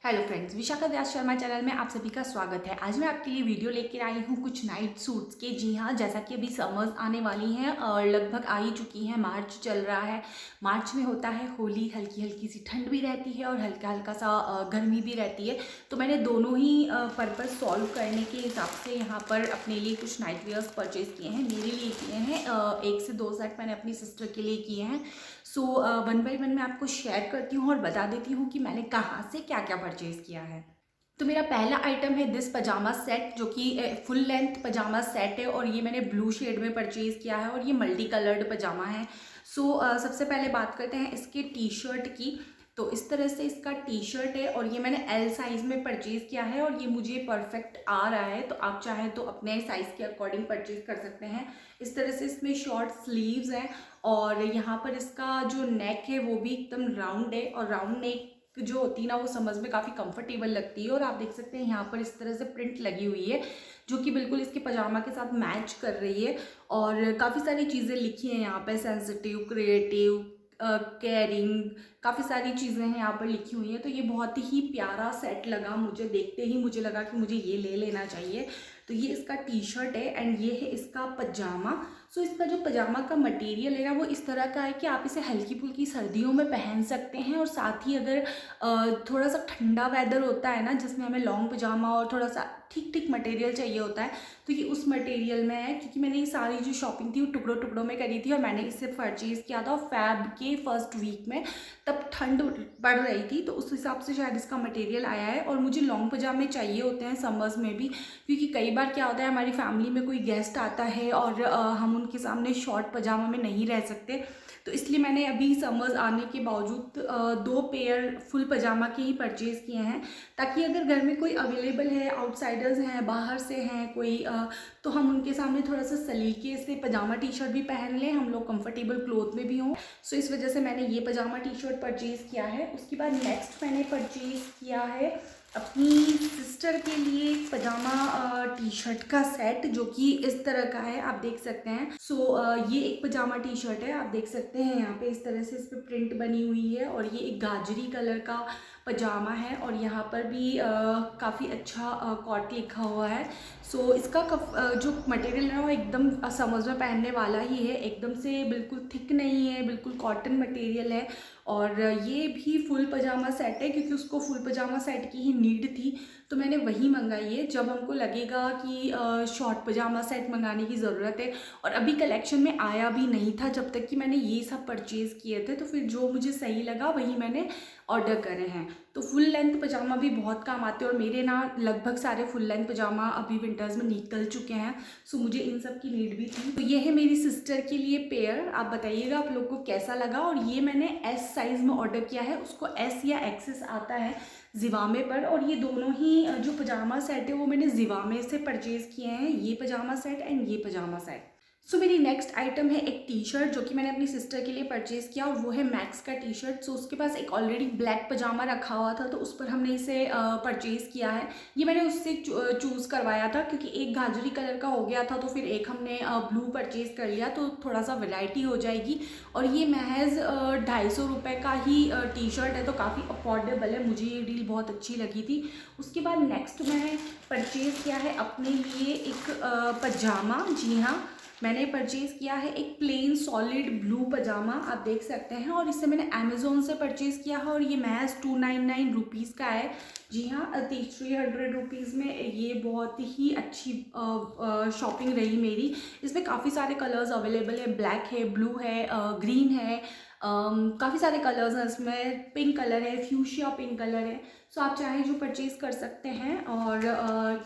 Hello friends, Vishakha व्यास Sharma channel में आप सभी का स्वागत है। आज मैं आपके लिए वीडियो लेकर आई हूँ कुछ नाइट सूट्स के। जी हाँ, जैसा कि अभी समर्स आने वाली हैं और लगभग आ ही चुकी हैं। मार्च चल रहा है। मार्च में होता है होली, हल्की हल्की सी ठंड भी रहती है और हल्का हल्का सा गर्मी भी रहती है। तो मैंने दोनों ही पर्पज़ सॉल्व करने के हिसाब से यहाँ पर अपने लिए कुछ नाइट वेयर्स परचेज़ किए हैं। मेरे लिए किए हैं 1 से 2 सेट, मैंने अपनी सिस्टर के लिए किए हैं। सो वन बाय वन मैं आपको शेयर करती हूँ और बता देती हूँ कि मैंने कहाँ से क्या क्या परचेज़ किया है। तो मेरा पहला आइटम है दिस पजामा सेट, जो कि फुल लेंथ पजामा सेट है और ये मैंने ब्लू शेड में परचेज़ किया है और ये मल्टी कलर्ड पजामा है। सो सबसे पहले बात करते हैं इसके टी शर्ट की। तो इस तरह से इसका टी शर्ट है और ये मैंने एल साइज़ में परचेज़ किया है और ये मुझे परफेक्ट आ रहा है। तो आप चाहें तो अपने साइज़ के अकॉर्डिंग परचेज़ कर सकते हैं। इस तरह से इसमें शॉर्ट स्लीव्स हैं और यहाँ पर इसका जो नेक है वो भी एकदम राउंड है और राउंड नेक जो होती है ना, वो समझ में काफ़ी कंफर्टेबल लगती है। और आप देख सकते हैं यहाँ पर इस तरह से प्रिंट लगी हुई है जो कि बिल्कुल इसके पजामा के साथ मैच कर रही है। और काफ़ी सारी चीज़ें लिखी हैं यहाँ पे, सेंसिटिव, क्रिएटिव, केयरिंग, काफ़ी सारी चीज़ें हैं यहाँ पर लिखी हुई हैं। तो ये बहुत ही प्यारा सेट लगा मुझे, देखते ही मुझे लगा कि मुझे ये ले लेना चाहिए। तो ये इसका टी शर्ट है एंड ये है इसका पजामा। सो इसका जो पजामा का मटेरियल है ना, वो इस तरह का है कि आप इसे हल्की फुल्की सर्दियों में पहन सकते हैं। और साथ ही अगर थोड़ा सा ठंडा वेदर होता है ना, जिसमें हमें लॉन्ग पजामा और थोड़ा सा ठीक ठीक मटेरियल चाहिए होता है, तो ये उस मटेरियल में है। क्योंकि मैंने ये सारी जो शॉपिंग थी वो टुकड़ों टुकड़ों में करी थी और मैंने इसे परचेज़ किया था फैब के फर्स्ट वीक में। तब ठंड पड़ रही थी तो उस हिसाब से शायद इसका मटेरियल आया है। और मुझे लॉन्ग पजामे चाहिए होते हैं समर्स में भी, क्योंकि कई बार क्या होता है, हमारी फैमिली में कोई गेस्ट आता है और हम उनके सामने शॉर्ट पजामा में नहीं रह सकते। तो इसलिए मैंने अभी समर्स आने के बावजूद 2 पेयर फुल पजामा के ही परचेज़ किए हैं, ताकि अगर घर में कोई अवेलेबल है, आउटसाइडर्स हैं, बाहर से हैं कोई, तो हम उनके सामने थोड़ा सा सलीके से पजामा टी शर्ट भी पहन लें, हम लोग कंफर्टेबल क्लोथ में भी हों। सो इस वजह से मैंने ये पजामा टी शर्ट परचेज़ किया है। उसके बाद नेक्स्ट मैंने परचेज़ किया है अपनी सिस्टर के लिए पजामा टी शर्ट का सेट, जो कि इस तरह का है, आप देख सकते हैं। सो ये एक पजामा टी शर्ट है, आप देख सकते हैं यहाँ पे इस तरह से इस पर प्रिंट बनी हुई है और ये एक गाजरी कलर का पजामा है और यहाँ पर भी काफ़ी अच्छा कॉट लिखा हुआ है। सो इसका जो मटेरियल है वो एकदम समझ में पहनने वाला ही है, एकदम से बिल्कुल थिक नहीं है, बिल्कुल कॉटन मटेरियल है। और ये भी फुल पजामा सेट है, क्योंकि उसको फुल पजामा सेट की ही नीड थी, तो मैंने वही मंगाई है। जब हमको लगेगा कि शॉर्ट पजामा सेट मंगाने की ज़रूरत है, और अभी कलेक्शन में आया भी नहीं था जब तक कि मैंने ये सब परचेज़ किए थे, तो फिर जो मुझे सही लगा वही मैंने ऑर्डर करे हैं। तो फुल लेंथ पजामा भी बहुत काम आते हैं और मेरे ना लगभग सारे फुल लेंथ पजामा अभी विंटर्स में निकल चुके हैं। सो मुझे इन सब की नीड भी थी। तो ये है मेरी सिस्टर के लिए पेयर। आप बताइएगा आप लोग को कैसा लगा। और ये मैंने एस साइज़ में ऑर्डर किया है, उसको एस या एक्सेस आता है ज़िवामे पर। और ये दोनों ही जो पजामा सेट है वो मैंने ज़िवामे से परचेज़ किए हैं, ये पजामा सेट एंड ये पजामा सेट। सो मेरी नेक्स्ट आइटम है एक टी शर्ट, जो कि मैंने अपनी सिस्टर के लिए परचेज़ किया और वो है मैक्स का टी शर्ट। सो उसके पास एक ऑलरेडी ब्लैक पजामा रखा हुआ था, तो उस पर हमने इसे परचेज़ किया है। ये मैंने उससे चूज़ करवाया था, क्योंकि एक गाजरी कलर का हो गया था, तो फिर एक हमने ब्लू परचेज़ कर लिया, तो थोड़ा सा वैरायटी हो जाएगी। और ये महज 250 रुपये का ही टी शर्ट है, तो काफ़ी अफोर्डेबल है। मुझे ये डील बहुत अच्छी लगी थी। उसके बाद नेक्स्ट मैंने परचेज़ किया है अपने लिए एक पजामा। जी हाँ, मैंने परचेज़ किया है एक प्लेन सॉलिड ब्लू पजामा, आप देख सकते हैं। और इसे मैंने अमेज़ोन से परचेज़ किया है और ये महज 299 रुपीज़ का है। जी हाँ, 300 रुपीज़ में ये बहुत ही अच्छी शॉपिंग रही मेरी। इसमें काफ़ी सारे कलर्स अवेलेबल है, ब्लैक है, ब्लू है, ग्रीन है, काफ़ी सारे कलर्स हैं इसमें, पिंक कलर है, फ्यूशिया पिंक कलर है। सो आप चाहे जो परचेज़ कर सकते हैं। और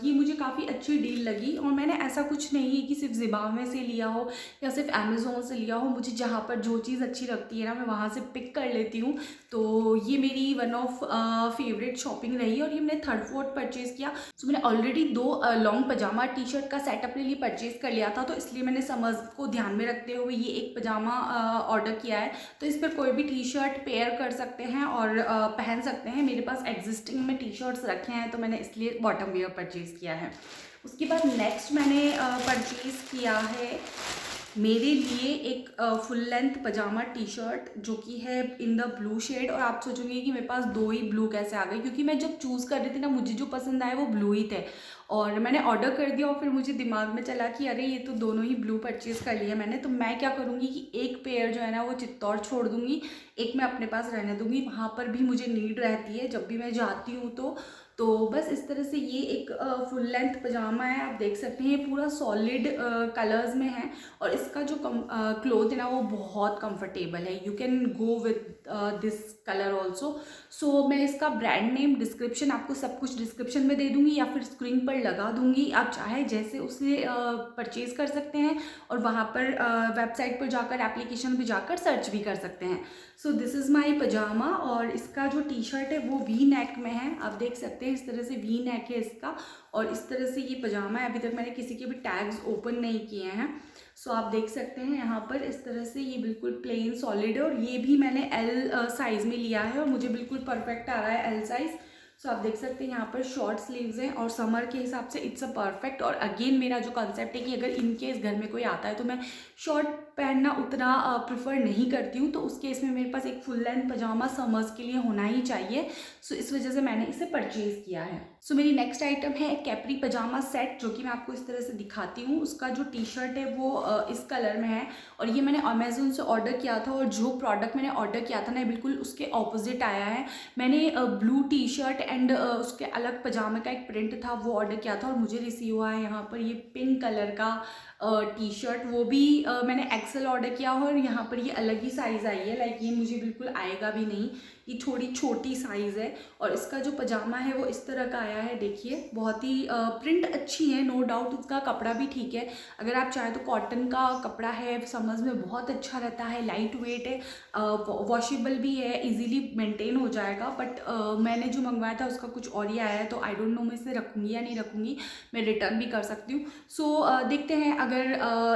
ये मुझे काफ़ी अच्छी डील लगी। और मैंने ऐसा कुछ नहीं है कि सिर्फ ज़िवामे से लिया हो या सिर्फ अमेज़ोन से लिया हो, मुझे जहाँ पर जो चीज़ अच्छी लगती है ना, मैं वहाँ से पिक कर लेती हूँ। तो ये मेरी वन ऑफ फेवरेट शॉपिंग रही और ये मैंने थर्ड फोर्थ परचेज़ किया। सो मैंने ऑलरेडी 2 लॉन्ग पजामा टी शर्ट का सेट अपने लिए परचेज़ कर लिया था, तो इसलिए मैंने समर्स को ध्यान में रखते हुए ये एक पजामा ऑर्डर किया है। तो इस पर कोई भी टी शर्ट पेयर कर सकते हैं और पहन सकते हैं। मेरे पास एग्जिस्टिंग में टी शर्ट्स रखे हैं, तो मैंने इसलिए बॉटम वेयर परचेज़ किया है। उसके बाद नेक्स्ट मैंने परचेज़ किया है मेरे लिए एक फुल लेंथ पजामा टी शर्ट जो कि है इन द ब्लू शेड। और आप सोचोगे कि मेरे पास दो ही ब्लू कैसे आ गए, क्योंकि मैं जब चूज़ कर रही थी ना, मुझे जो पसंद आए वो ब्लू ही थे। और मैंने ऑर्डर कर दिया और फिर मुझे दिमाग में चला कि अरे ये तो दोनों ही ब्लू परचेज़ कर लिया मैंने, तो मैं क्या करूँगी कि एक पेयर जो है ना वो चित्तौड़ छोड़ दूँगी, एक मैं अपने पास रहने दूँगी। वहाँ पर भी मुझे नीड रहती है जब भी मैं जाती हूँ तो बस इस तरह से ये एक फुल लेंथ पजामा है। आप देख सकते हैं ये पूरा सॉलिड कलर्स में है और इसका जो क्लोथ है ना वो बहुत कंफर्टेबल है। You can go with this colour also. So मैं इसका ब्रांड नेम डिस्क्रिप्शन आपको सब कुछ डिस्क्रिप्शन में दे दूँगी या फिर स्क्रीन पर लगा दूँगी। आप चाहे जैसे उसे परचेज़ कर सकते हैं और वहाँ पर वेबसाइट पर जाकर एप्लीकेशन पर जाकर सर्च भी कर सकते हैं। सो दिस इज़ माई पजामा और इसका जो टी शर्ट है वो वी नेक में है। आप देख सकते हैं इस तरह से वी नेक है इसका और इस तरह से ये पजामा है। अभी तक मैंने किसी के भी टैग्स ओपन नहीं किए हैं। सो आप देख सकते हैं यहाँ पर इस तरह से ये बिल्कुल प्लेन सॉलिड है और ये भी मैंने एल साइज़ में लिया है और मुझे बिल्कुल परफेक्ट आ रहा है एल साइज़। सो आप देख सकते हैं यहाँ पर शॉर्ट स्लीव्स हैं और समर के हिसाब से इट्स अ परफेक्ट। और अगेन मेरा जो कॉन्सेप्ट है कि अगर इन केस घर में कोई आता है तो मैं शॉर्ट पहनना उतना प्रेफर नहीं करती हूँ, तो उस केस में मेरे पास एक फुल लेंथ पजामा समर्स के लिए होना ही चाहिए। सो इस वजह से मैंने इसे परचेज़ किया है। सो मेरी नेक्स्ट आइटम है कैप्री पजामा सेट, जो कि मैं आपको इस तरह से दिखाती हूँ। उसका जो टी शर्ट है वो इस कलर में है और ये मैंने अमेज़ोन से ऑर्डर किया था और जो प्रोडक्ट मैंने ऑर्डर किया था ना बिल्कुल उसके ऑपोजिट आया है। मैंने ब्लू टी शर्ट एंड उसके अलग पजामे का एक प्रिंट था वो ऑर्डर किया था और मुझे रिसीव हुआ है यहाँ पर ये पिंक कलर का टी शर्ट। वो भी मैंने एक्सेल ऑर्डर किया और यहाँ पर ये अलग ही साइज़ आई है। लाइक ये मुझे बिल्कुल आएगा भी नहीं, ये थोड़ी छोटी साइज़ है। और इसका जो पजामा है वो इस तरह का आया है। देखिए बहुत ही प्रिंट अच्छी है, नो डाउट। इसका कपड़ा भी ठीक है, अगर आप चाहें तो कॉटन का कपड़ा है, समझ में बहुत अच्छा रहता है, लाइट वेट है, वॉशेबल भी है, इजीली मेंटेन हो जाएगा। बट मैंने जो मंगवाया था उसका कुछ और ही आया है, तो आई डोंट नो मैं इसे रखूँगी या नहीं रखूँगी, मैं रिटर्न भी कर सकती हूँ। सो देखते हैं, अगर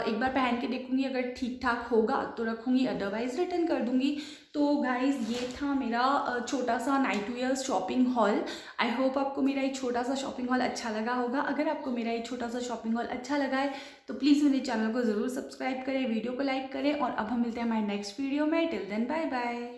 एक बार पहन के देखूँगी, अगर ठीक ठाक होगा तो रखूँगी, अदरवाइज़ रिटर्न कर दूँगी। तो गाइज़ ये था मेरा छोटा सा night wears shopping hall. I hope आपको मेरा एक छोटा सा शॉपिंग हॉल अच्छा लगा होगा। अगर आपको मेरा एक छोटा सा शॉपिंग हॉल अच्छा लगा है तो प्लीज़ मेरे चैनल को ज़रूर सब्सक्राइब करें, वीडियो को लाइक करें और अब हम मिलते हैं हमारे नेक्स्ट वीडियो में। Till then bye bye.